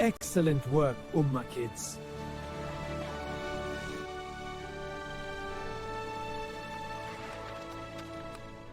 Excellent work, Umma Kids.